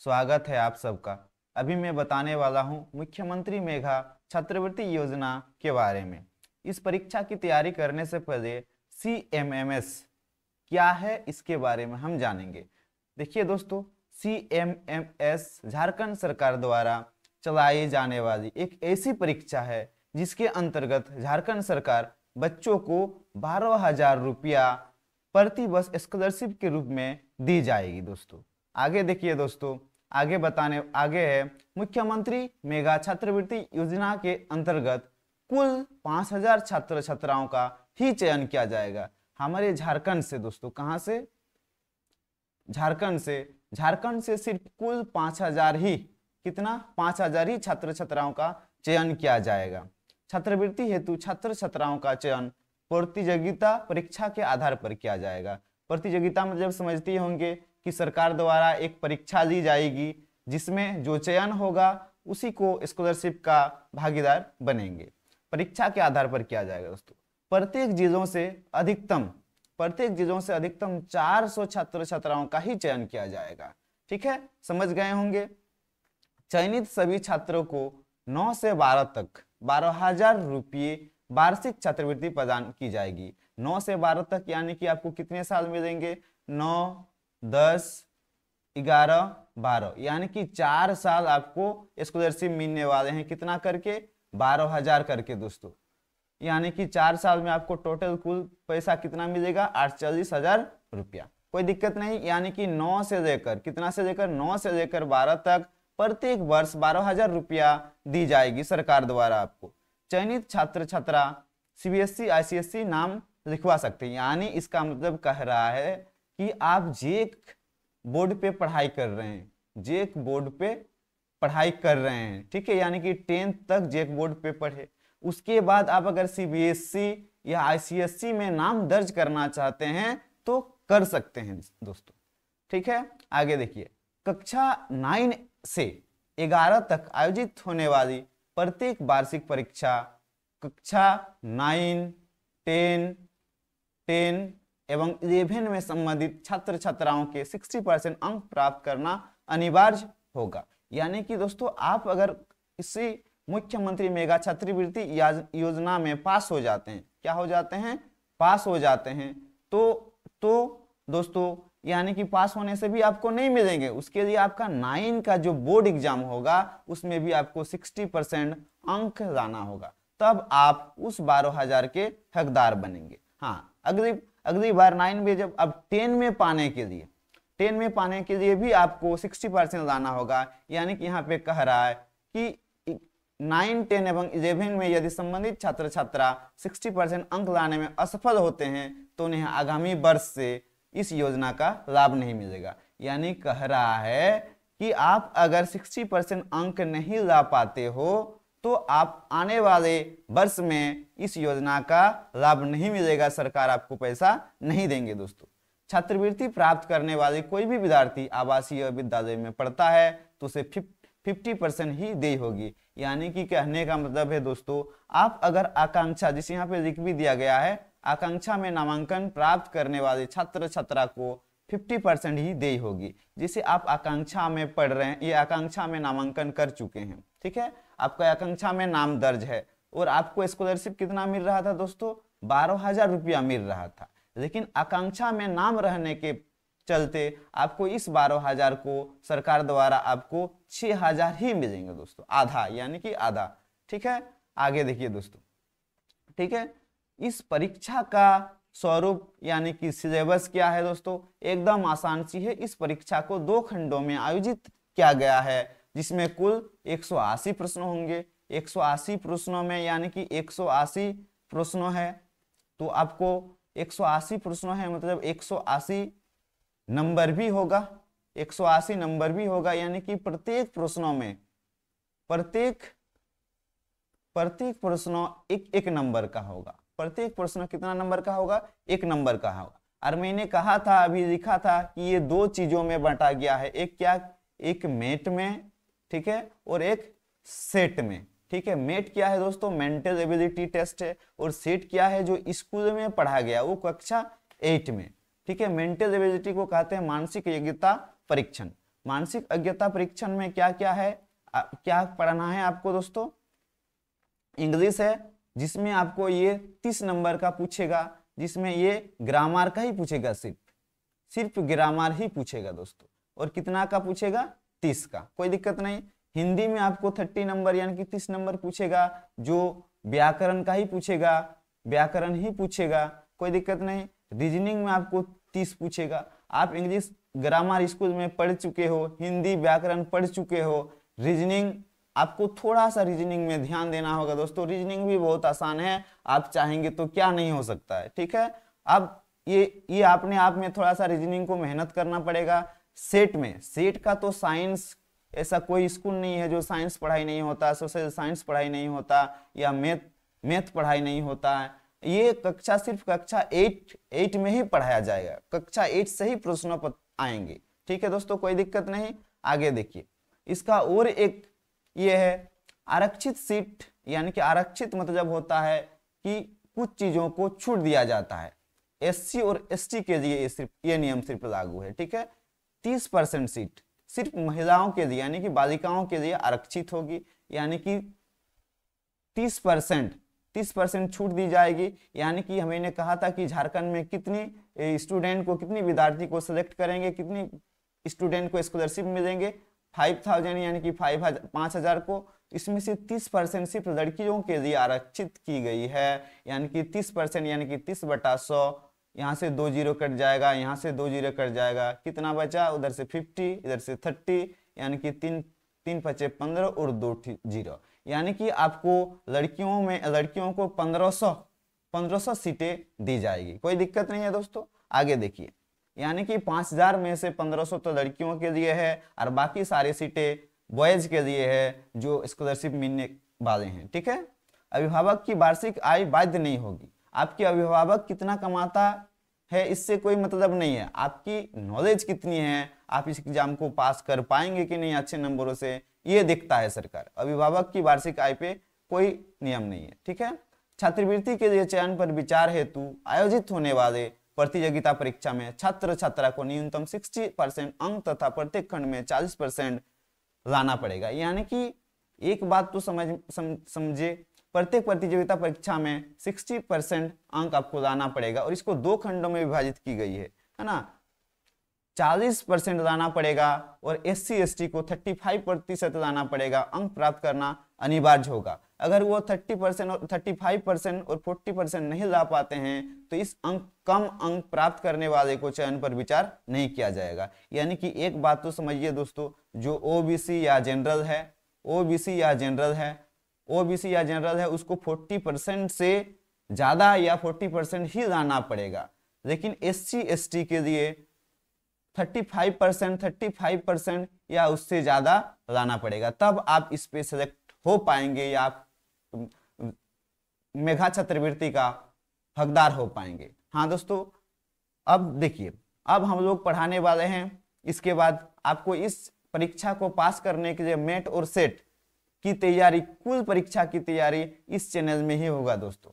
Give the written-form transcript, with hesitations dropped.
स्वागत है आप सबका। अभी मैं बताने वाला हूं मुख्यमंत्री मेघा छात्रवृत्ति योजना के बारे में। इस परीक्षा की तैयारी करने से पहले CMMS क्या है इसके बारे में हम जानेंगे। देखिए दोस्तों, CMMS झारखंड सरकार द्वारा चलाई जाने वाली एक ऐसी परीक्षा है जिसके अंतर्गत झारखंड सरकार बच्चों को 12,000 रुपया प्रति वर्ष स्कॉलरशिप के रूप में दी जाएगी। दोस्तों आगे देखिए दोस्तों, आगे है मुख्यमंत्री मेघा छात्रवृत्ति योजना के अंतर्गत कुल 5,000 छात्र छात्राओं का ही चयन किया जाएगा हमारे झारखंड से। दोस्तों कहां से? झारखंड से सिर्फ कुल 5,000 ही, कितना? 5,000 ही छात्र छात्राओं का चयन किया जाएगा। छात्रवृत्ति हेतु छात्र छात्राओं का चयन प्रतियोगिता परीक्षा के आधार पर किया जाएगा। प्रतियोगिता मतलब समझते होंगे कि सरकार द्वारा एक परीक्षा ली जाएगी जिसमें जो चयन होगा उसी को स्कॉलरशिप का भागीदार बनेंगे। परीक्षा के आधार पर किया जाएगा। दोस्तों प्रत्येक जिलों से अधिकतम 400 छात्र छात्राओं का ही चयन किया जाएगा। ठीक है, समझ गए होंगे। चयनित सभी छात्रों को 9 से 12 तक 12,000 रुपये वार्षिक छात्रवृत्ति प्रदान की जाएगी। 9 से 12 तक यानी कि आपको कितने साल मिलेंगे? 9, 10, 11, 12 यानी कि 4 साल आपको स्कॉलरशिप मिलने वाले हैं। कितना करके? 12,000 करके। दोस्तों यानी कि 4 साल में आपको टोटल कुल पैसा कितना मिलेगा? 48,000 रुपया। कोई दिक्कत नहीं। यानी कि 9 से लेकर, कितना से लेकर? 9 से लेकर 12 तक प्रत्येक वर्ष 12,000 रुपया दी जाएगी सरकार द्वारा आपको। चयनित छात्र छात्रा CBSE ICSE नाम लिखवा सकते हैं। यानी इसका मतलब कह रहा है कि आप जेक बोर्ड पे पढ़ाई कर रहे हैं, ठीक है, यानी कि 10th तक जेक बोर्ड पे पढ़े। उसके बाद आप अगर CBSE या ICSE में नाम दर्ज करना चाहते हैं तो कर सकते हैं दोस्तों। ठीक है, आगे देखिए। कक्षा 9 से 11 तक आयोजित होने वाली प्रत्येक वार्षिक परीक्षा कक्षा 9, 10 एवं 11 में संबंधित छात्र छात्राओं के 60% अंक प्राप्त करना अनिवार्य होगा। यानी कि दोस्तों आप अगर इसी मुख्यमंत्री मेघा छात्रवृत्ति योजना में पास हो जाते हैं, क्या हो जाते हैं? पास हो जाते हैं तो दोस्तों यानी कि पास होने से भी आपको नहीं मिलेंगे। उसके लिए आपका 9 का जो बोर्ड एग्जाम होगा उसमें भी आपको 60% अंक लाना होगा, तब आप उस 12,000 के हकदार बनेंगे। हाँ, अगली बार 9 में जब अब 10 में पाने के लिए भी आपको 60% लाना होगा। यानी कि यहाँ पे कह रहा है कि 9, 10 एवं 11 में यदि संबंधित छात्र छात्रा 60% अंक लाने में असफल होते हैं तो उन्हें आगामी वर्ष से इस योजना का लाभ नहीं मिलेगा। यानी कह रहा है कि आप अगर 60% अंक नहीं ला पाते हो तो आप आने वाले वर्ष में इस योजना का लाभ नहीं मिलेगा, सरकार आपको पैसा नहीं देंगे। दोस्तों छात्रवृत्ति प्राप्त करने वाले कोई भी विद्यार्थी आवासीय विद्यालय में पढ़ता है तो उसे 50% ही देय होगी। यानी कि कहने का मतलब है दोस्तों, आप अगर आकांक्षा, जिसे यहाँ पे लिख भी दिया गया है, आकांक्षा में नामांकन प्राप्त करने वाले छात्र छात्रा को 50% ही देय होगी। जिसे आप आकांक्षा में पढ़ रहे हैं, ये आकांक्षा में नामांकन कर चुके हैं, ठीक है, आपका आकांक्षा में नाम दर्ज है और आपको स्कॉलरशिप कितना मिल रहा था दोस्तों? 12,000 रुपया मिल रहा था। लेकिन आकांक्षा में नाम रहने के चलते आपको इस 12,000 को सरकार द्वारा आपको 6,000 ही मिलेंगे दोस्तों, आधा, यानी कि आधा। ठीक है, आगे देखिए दोस्तों। ठीक है, इस परीक्षा का स्वरूप यानी कि सिलेबस क्या है दोस्तों? एकदम आसान सी है। इस परीक्षा को 2 खंडों में आयोजित किया गया है जिसमें कुल 180 प्रश्न होंगे। 180 प्रश्नों में यानी कि 180 प्रश्नों है तो आपको 180 प्रश्नों है मतलब 180 नंबर भी होगा, 180 नंबर भी होगा। यानी कि प्रत्येक प्रश्नों में प्रत्येक प्रश्न एक नंबर का होगा। प्रत्येक प्रश्न कितना नंबर का होगा? 1 नंबर का होगा। और मैंने कहा था, अभी लिखा था कि ये 2 चीजों में बांटा गया है। एक क्या? एक मेट में, ठीक है, और एक सेट में। ठीक है, मेट क्या है दोस्तों? मेंटल एबिलिटी टेस्ट है। और सेट क्या है? जो स्कूल में पढ़ा गया, वो कक्षा 8 में। ठीक है, मेंटल एबिलिटी को कहते हैं मानसिक योग्यता परीक्षण। मानसिक अज्ञता परीक्षण में क्या क्या है, क्या पढ़ना है आपको दोस्तों? इंग्लिश है, जिसमें आपको ये 30 नंबर का पूछेगा, जिसमें ये ग्रामर का ही पूछेगा, सिर्फ ग्रामर ही पूछेगा दोस्तों। और कितना का पूछेगा? 30 का, कोई दिक्कत नहीं। हिंदी में आपको 30 नंबर यानी कि 30 नंबर पूछेगा, जो व्याकरण का ही पूछेगा, व्याकरण ही पूछेगा, कोई दिक्कत नहीं। रीजनिंग में आपको 30 पूछेगा। आप इंग्लिश ग्रामर स्कूल में पढ़ चुके हो, हिंदी व्याकरण पढ़ चुके हो, रीजनिंग आपको थोड़ा सा रीजनिंग में ध्यान देना होगा दोस्तों। रीजनिंग भी बहुत आसान है, आप चाहेंगे तो क्या नहीं हो सकता है, ठीक है। अब ये अपने आप में थोड़ा सा रीजनिंग को मेहनत करना पड़ेगा। सेट में, सेट का तो साइंस, ऐसा कोई स्कूल नहीं है जो साइंस पढ़ाई नहीं होता, सोशल साइंस पढ़ाई नहीं होता, या मैथ पढ़ाई नहीं होता है। ये कक्षा सिर्फ कक्षा 8 में ही पढ़ाया जाएगा, कक्षा 8 से ही प्रश्न पत्र आएंगे, ठीक है दोस्तों, कोई दिक्कत नहीं। आगे देखिए, इसका और एक ये है आरक्षित सीट, यानी कि आरक्षित मतलब होता है कि कुछ चीजों को छूट दिया जाता है। एससी और एसटी के लिए ये नियम सिर्फ लागू है, ठीक है। 30% सीट सिर्फ महिलाओं के लिए यानी कि बालिकाओं के लिए आरक्षित होगी, यानी कि 30% छूट दी जाएगी। यानी कि हमने कहा था कि झारखंड में कितनी स्टूडेंट को, कितनी विद्यार्थी को सिलेक्ट करेंगे, कितनी स्टूडेंट को स्कॉलरशिप मिलेंगे, 5000 यानी कि 5000 को। इसमें से 30% सिर्फ लड़कियों के लिए आरक्षित की गई है, यानी कि 30% यानी कि 30/100। यहाँ से 2 जीरो कट जाएगा, यहाँ से 2 जीरो कट जाएगा, कितना बचा? उधर से 50, इधर से 30, यानी कि 3 5 15 और 2 जीरो, यानी कि आपको लड़कियों को 1500 सीटें दी जाएगी, कोई दिक्कत नहीं है दोस्तों। आगे देखिए, यानी कि 5000 में से 1500 तो लड़कियों के लिए है और बाकी सारी सीटें बॉयज के लिए है जो स्कॉलरशिप मिलने वाले हैं, ठीक है। अभिभावक की वार्षिक आय बाध्य नहीं होगी। आपके अभिभावक कितना कमाता है इससे कोई मतलब नहीं है, आपकी नॉलेज कितनी है, आप इस एग्जाम को पास कर पाएंगे कि नहीं अच्छे नंबरों से, ये देखता है सरकार। अभिभावक की वार्षिक आय पे कोई नियम नहीं है, ठीक है। छात्रवृत्ति के लिए चयन पर विचार हेतु आयोजित होने वाले प्रतियोगिता परीक्षा में छात्र छात्रा को न्यूनतम 60% अंक तथा प्रत्येक खंड में 40% लाना पड़ेगा। यानी कि एक बात तो समझे, प्रत्येक प्रतियोगिता परीक्षा में 60% अंक आपको लाना पड़ेगा और इसको 2 खंडों में विभाजित की गई है ना। 40% लाना पड़ेगा और SC ST को 35% लाना पड़ेगा, अंक प्राप्त करना अनिवार्य होगा। अगर वो 30% और 35% और 40% नहीं ला पाते हैं तो इस कम अंक प्राप्त करने वाले को चयन पर विचार नहीं किया जाएगा। यानी कि एक बात तो समझिए दोस्तों, जो OBC या जनरल है उसको 40% से ज्यादा या 40% ही लाना पड़ेगा, लेकिन SC ST के लिए 35% या उससे ज्यादा लाना पड़ेगा, तब आप इस पे सेलेक्ट हो पाएंगे या आप मेघा छात्रवृत्ति का हकदार हो पाएंगे। हाँ दोस्तों, अब देखिए, अब हम लोग पढ़ाने वाले हैं, इसके बाद आपको इस परीक्षा को पास करने के लिए मेट और सेट की तैयारी, कुल परीक्षा की तैयारी इस चैनल में ही होगा दोस्तों।